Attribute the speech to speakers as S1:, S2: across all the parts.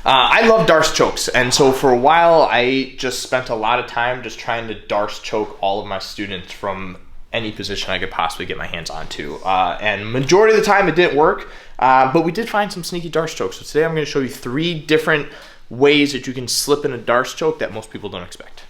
S1: I love Darce chokes, and so for a while I just spent a lot of time just trying to Darce choke all of my students from any position I could possibly get my hands onto. And majority of the time it didn't work, but we did find some sneaky Darce chokes. So today I'm going to show you 3 different ways that you can slip in a Darce choke that most people don't expect.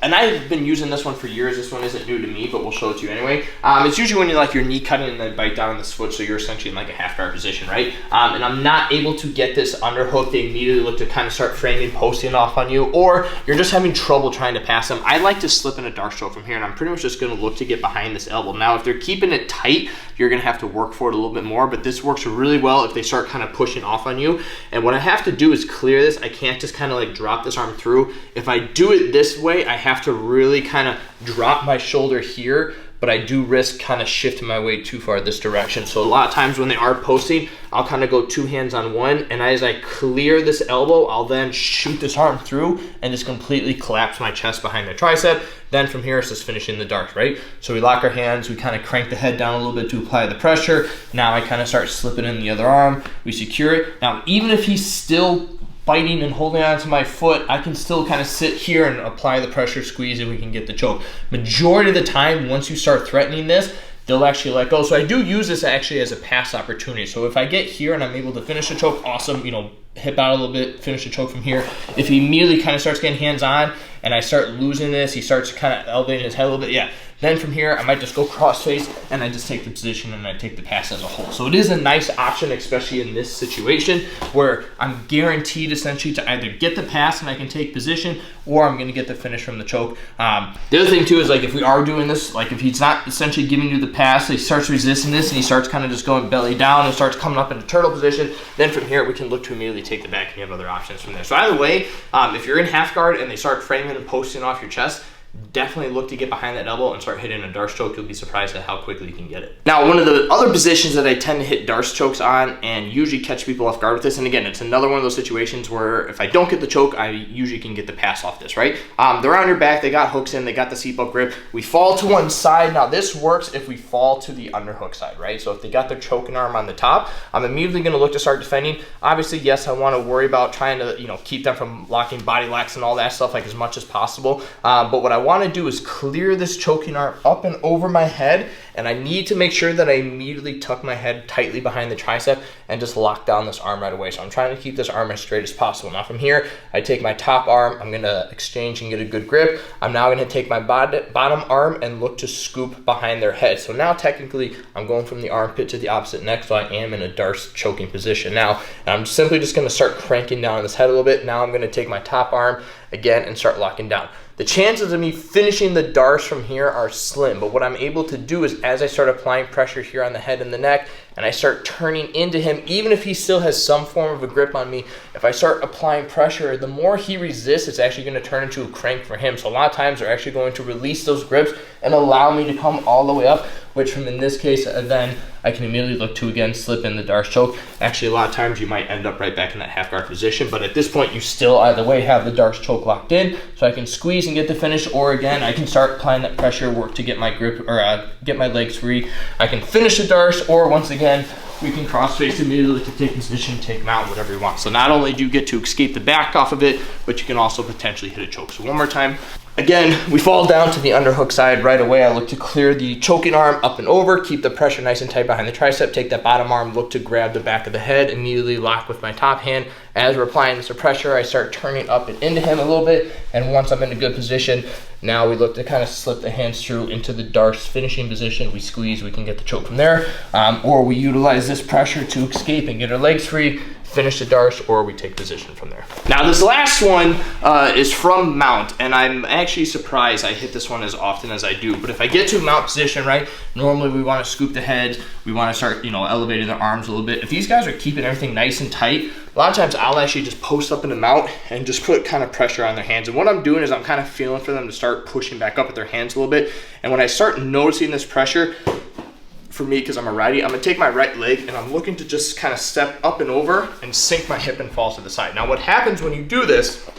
S1: And I've been using this one for years. This one isn't new to me, but we'll show it to you anyway. It's usually when you're like your knee cutting and then bite down on this foot, so you're essentially in like a half guard position, right? And I'm not able to get this underhook. They immediately look to kind of start framing, posting off on you, or you're just having trouble trying to pass them. I like to slip in a Darce choke from here, and I'm pretty much just going to look to get behind this elbow. Now, if they're keeping it tight, you're going to have to work for it a little bit more, but this works really well if they start kind of pushing off on you. And what I have to do is clear this. I can't just kind of like drop this arm through. If I do it this way, I have to really kind of drop my shoulder here, but I do risk kind of shifting my weight too far this direction. So a lot of times when they are posting, I'll kind of go 2 hands on one, and as I clear this elbow, I'll then shoot this arm through and just completely collapse my chest behind the tricep. Then from here, it's just finishing the Darce, right? So we lock our hands, we kind of crank the head down a little bit to apply the pressure. Now I kind of start slipping in the other arm, we secure it. Now, even if he's still biting and holding on to my foot, I can still kind of sit here and apply the pressure, squeeze, and we can get the choke. Majority of the time, once you start threatening this, they'll actually let go. So I do use this actually as a pass opportunity. So if I get here and I'm able to finish the choke, awesome, you know, hip out a little bit, finish the choke from here. If he immediately kind of starts getting hands on and I start losing this, he starts kind of elevating his head a little bit, yeah. Then from here, I might just go cross face and I just take the position and I take the pass as a whole. So it is a nice option, especially in this situation where I'm guaranteed essentially to either get the pass and I can take position, or I'm gonna get the finish from the choke. The other thing too is like if we are doing this, like if he's not essentially giving you the pass, he starts resisting this and he starts kind of just going belly down and starts coming up in a turtle position, then from here we can look to immediately take the back and you have other options from there. So either way, if you're in half guard and they start framing and posting off your chest, definitely look to get behind that elbow and start hitting a Darce choke. You'll be surprised at how quickly you can get it. Now, one of the other positions that I tend to hit Darce chokes on and usually catch people off guard with this, and again, it's another one of those situations where if I don't get the choke, I usually can get the pass off this, right? They're on your back, they got hooks in, they got the seatbelt grip. We fall to one side. Now, this works if we fall to the underhook side, right? So if they got their choking arm on the top, I'm immediately gonna look to start defending. Obviously, yes, I wanna worry about trying to, you know, keep them from locking body locks and all that stuff like as much as possible. But what I wanna do is clear this choking arm up and over my head, and I need to make sure that I immediately tuck my head tightly behind the tricep and just lock down this arm right away. So I'm trying to keep this arm as straight as possible. Now from here, I take my top arm, I'm gonna exchange and get a good grip. I'm now gonna take my bottom arm and look to scoop behind their head. So now technically, I'm going from the armpit to the opposite neck, so I am in a Darce choking position. Now, I'm simply just gonna start cranking down on this head a little bit. Now I'm gonna take my top arm again and start locking down. The chances of me finishing the Darce from here are slim, but what I'm able to do is as I start applying pressure here on the head and the neck, and I start turning into him, even if he still has some form of a grip on me, if I start applying pressure, the more he resists, it's actually gonna turn into a crank for him. So a lot of times they're actually going to release those grips and allow me to come all the way up, which from in this case, then I can immediately look to again slip in the Darce choke. Actually, a lot of times you might end up right back in that half guard position, but at this point you still either way have the Darce choke locked in, so I can squeeze and get the finish, or again, I can start applying that pressure, work to get my grip, or get my legs free. I can finish the Darce, or once again, we can cross face immediately to take position, take them out, whatever you want. So not only do you get to escape the back off of it, but you can also potentially hit a choke. So one more time. Again, we fall down to the underhook side right away. I look to clear the choking arm up and over, keep the pressure nice and tight behind the tricep, take that bottom arm, look to grab the back of the head, immediately lock with my top hand. As we're applying this pressure, I start turning up and into him a little bit, and once I'm in a good position, now we look to kind of slip the hands through into the Darce finishing position. We squeeze, we can get the choke from there, or we utilize this pressure to escape and get our legs free, finish the Darce, or we take position from there. Now this last one is from mount, and I'm actually surprised I hit this one as often as I do. But if I get to mount position, right, normally we want to scoop the head, we want to start, you know, elevating the arms a little bit. If these guys are keeping everything nice and tight, a lot of times I'll actually just post up in the mount and just put kind of pressure on their hands. And what I'm doing is I'm kind of feeling for them to start pushing back up at their hands a little bit. And when I start noticing this pressure, for me, because I'm a righty, I'm gonna take my right leg and I'm looking to just kind of step up and over and sink my hip and fall to the side. Now what happens when you do this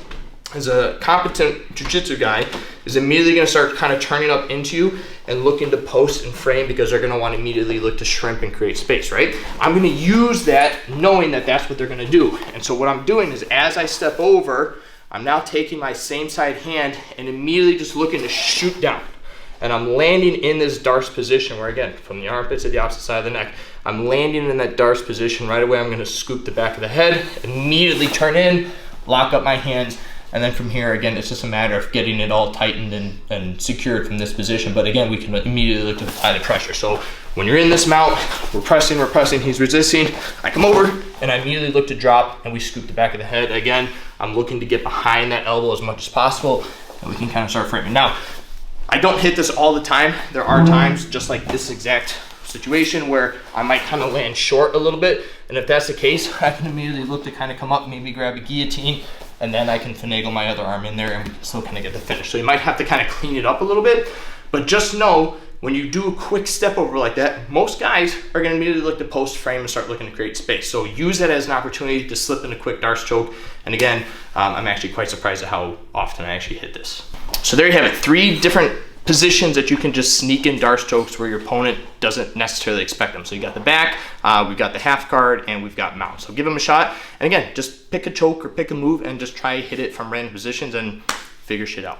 S1: as a competent jiu-jitsu guy, is immediately going to start kind of turning up into you and looking to post and frame, because they're going to want to immediately look to shrimp and create space, right? I'm going to use that knowing that that's what they're going to do. And so what I'm doing is, as I step over, I'm now taking my same side hand and immediately just looking to shoot down. And I'm landing in this darce position where, again, from the armpits to the opposite side of the neck, I'm landing in that darce position. Right away, I'm going to scoop the back of the head, immediately turn in, lock up my hands, and then from here, again, it's just a matter of getting it all tightened and secured from this position. But again, we can immediately look to apply the pressure. So when you're in this mount, we're pressing, he's resisting, I come over and I immediately look to drop, and we scoop the back of the head. Again, I'm looking to get behind that elbow as much as possible, and we can kind of start framing. Now, I don't hit this all the time. There are times, just like this exact situation, where I might kind of land short a little bit. And if that's the case, I can immediately look to kind of come up, maybe grab a guillotine, and then I can finagle my other arm in there and we can still kind of get the finish. So you might have to kind of clean it up a little bit, but just know when you do a quick step over like that, most guys are going to immediately look to post frame and start looking to create space. So use that as an opportunity to slip in a quick darce choke. And again, I'm actually quite surprised at how often I actually hit this. So there you have it, 3 different positions that you can just sneak in darce chokes where your opponent doesn't necessarily expect them. So you got the back, we've got the half guard, and we've got mount. So give them a shot. And again, just pick a choke or pick a move and just try to hit it from random positions and figure shit out.